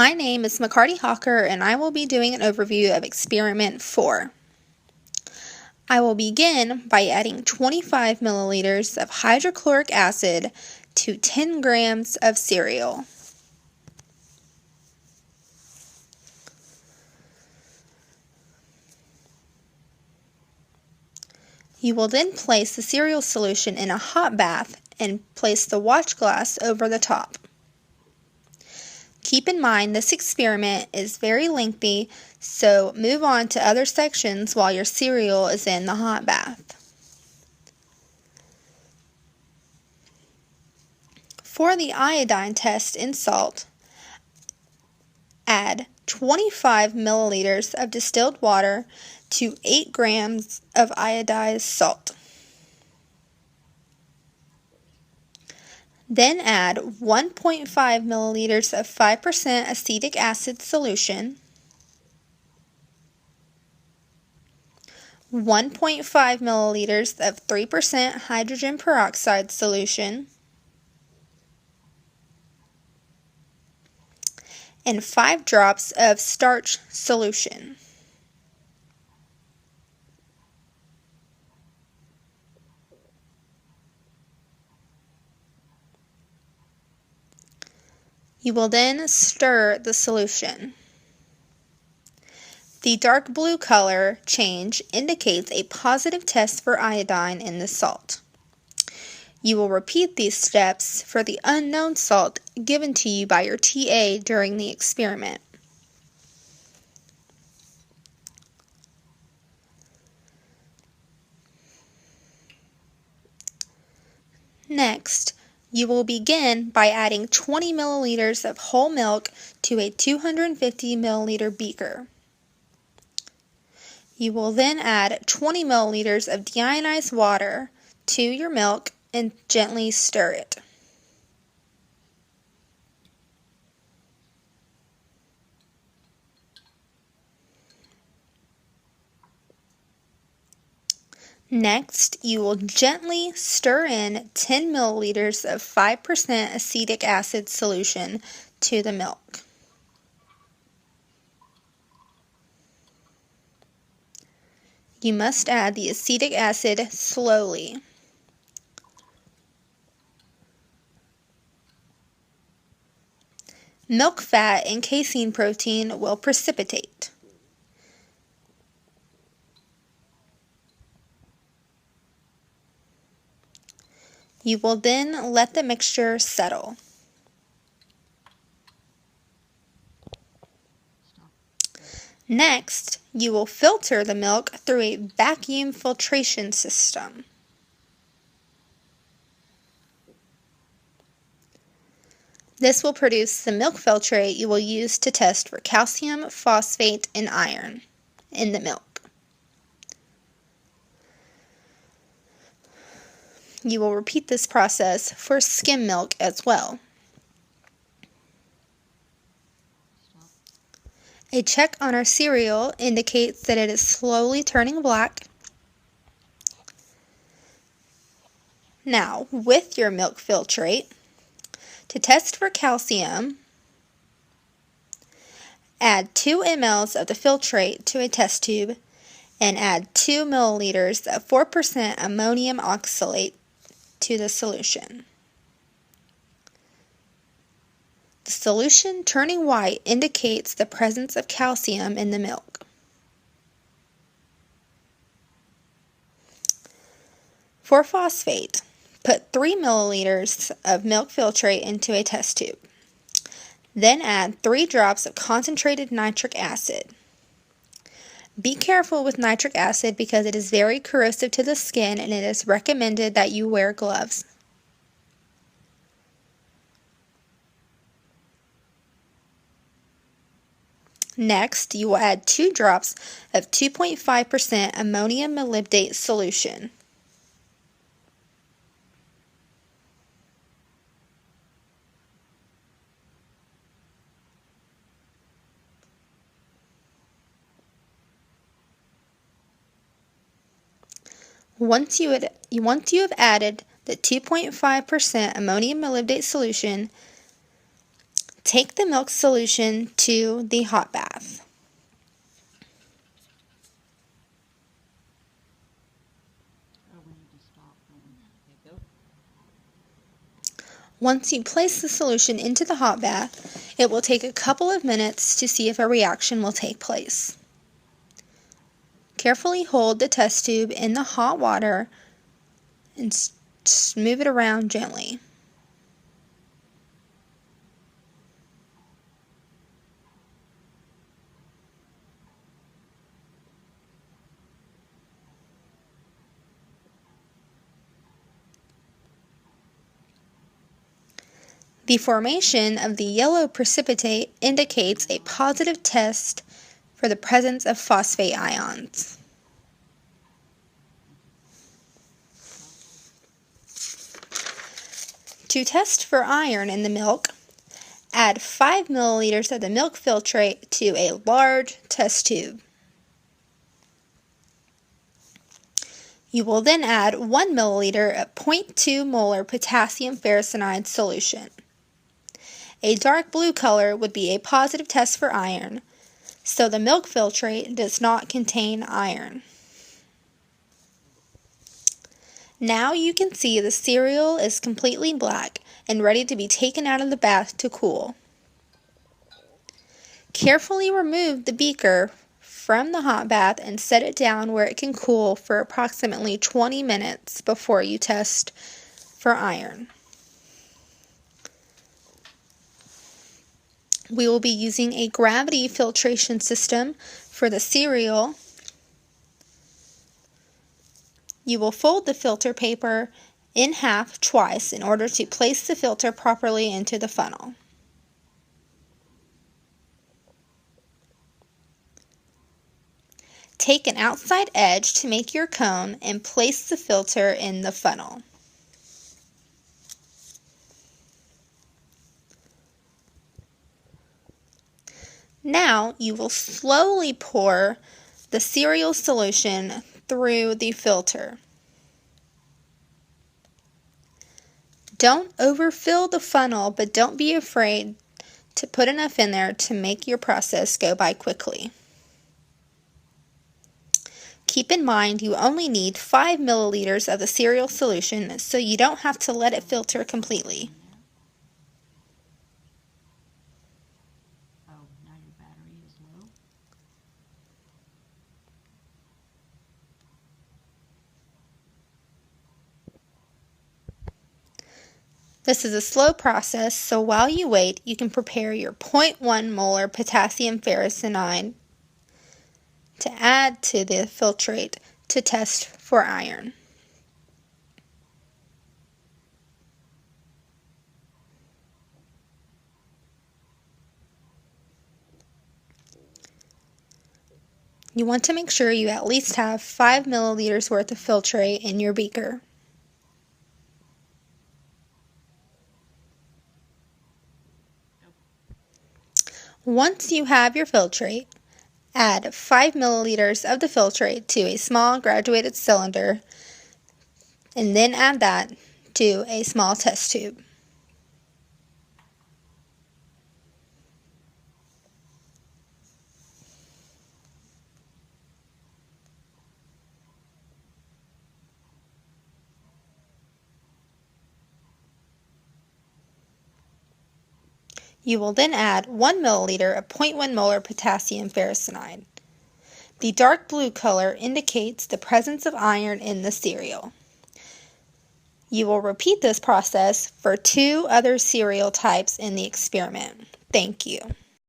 My name is McCarty Hawker, and I will be doing an overview of Experiment 4. I will begin by adding 25 milliliters of hydrochloric acid to 10 grams of cereal. You will then place the cereal solution in a hot bath and place the watch glass over the top. Keep in mind this experiment is very lengthy, so move on to other sections while your cereal is in the hot bath. For the iodine test in salt, add 25 milliliters of distilled water to 8 grams of iodized salt. Then add 1.5 milliliters of 5% acetic acid solution, 1.5 milliliters of 3% hydrogen peroxide solution, and 5 drops of starch solution. You will then stir the solution. The dark blue color change indicates a positive test for iodine in the salt. You will repeat these steps for the unknown salt given to you by your TA during the experiment. Next, you will begin by adding 20 milliliters of whole milk to a 250 milliliter beaker. You will then add 20 milliliters of deionized water to your milk and gently stir it. Next, you will gently stir in 10 milliliters of 5% acetic acid solution to the milk. You must add the acetic acid slowly. Milk fat and casein protein will precipitate. You will then let the mixture settle. Next, you will filter the milk through a vacuum filtration system. This will produce the milk filtrate you will use to test for calcium, phosphate, and iron in the milk. You will repeat this process for skim milk as well. A check on our cereal indicates that it is slowly turning black. Now, with your milk filtrate, to test for calcium, add 2 ml of the filtrate to a test tube and add 2 milliliters of 4% ammonium oxalate to the solution. The solution turning white indicates the presence of calcium in the milk. For phosphate, put 3 milliliters of milk filtrate into a test tube. Then add 3 drops of concentrated nitric acid. Be careful with nitric acid because it is very corrosive to the skin and it is recommended that you wear gloves. Next, you will add 2 drops of 2.5% ammonium molybdate solution. Once you have added the 2.5% ammonium molybdate solution, Take the milk solution to the hot bath. Once you place the solution into the hot bath, it will take a couple of minutes to see if a reaction will take place. Carefully hold the test tube in the hot water and move it around gently. The formation of the yellow precipitate indicates a positive test for the presence of phosphate ions. To test for iron in the milk, add 5 milliliters of the milk filtrate to a large test tube. You will then add 1 milliliter of 0.2 molar potassium ferricyanide solution. A dark blue color would be a positive test for iron, so the milk filtrate does not contain iron. Now you can see the cereal is completely black and ready to be taken out of the bath to cool. Carefully remove the beaker from the hot bath and set it down where it can cool for approximately 20 minutes before you test for iron. We will be using a gravity filtration system for the cereal. You will fold the filter paper in half twice in order to place the filter properly into the funnel. Take an outside edge to make your cone and place the filter in the funnel. Now you will slowly pour the cereal solution through the filter. Don't overfill the funnel, but don't be afraid to put enough in there to make your process go by quickly. Keep in mind you only need 5 milliliters of the cereal solution, so you don't have to let it filter completely. Now your battery is low. This is a slow process, so while you wait, you can prepare your 0.1 molar potassium ferricyanide to add to the filtrate to test for iron. You want to make sure you at least have 5 milliliters worth of filtrate in your beaker. Once you have your filtrate, add 5 milliliters of the filtrate to a small graduated cylinder and then add that to a small test tube. You will then add 1 milliliter of 0.1 molar potassium ferricyanide. The dark blue color indicates the presence of iron in the cereal. You will repeat this process for 2 other cereal types in the experiment. Thank you.